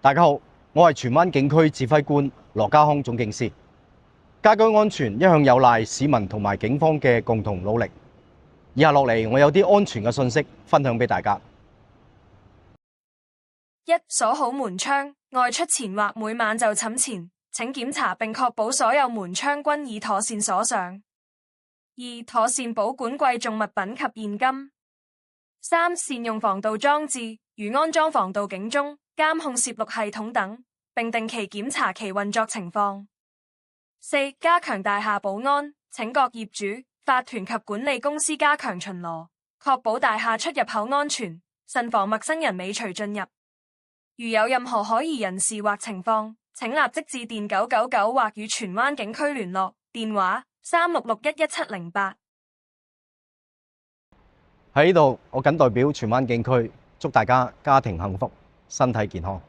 大家好，我係荃灣警區指揮官羅家康總警司。家居安全一向有賴市民同埋警方嘅共同努力。以下落嚟，我有啲安全嘅信息分享俾大家。一、鎖好門窗，外出前或每晚就寢前，請檢查並確保所有門窗均已妥善鎖上。二、妥善保管貴重物品及現金。三、善用防盜裝置，如安裝防盜警鐘、監控攝錄系統等，並定期檢查其運作情況。四、加強大廈保安，請各業主、法團及管理公司加強巡邏，確保大廈出入口安全，慎防陌生人尾隨進入。如有任何可疑人士或情況，請立即致電999或與荃灣警區聯絡，電話36611708。喺呢度，我謹代表荃灣警區祝大家家庭幸福、身體健康。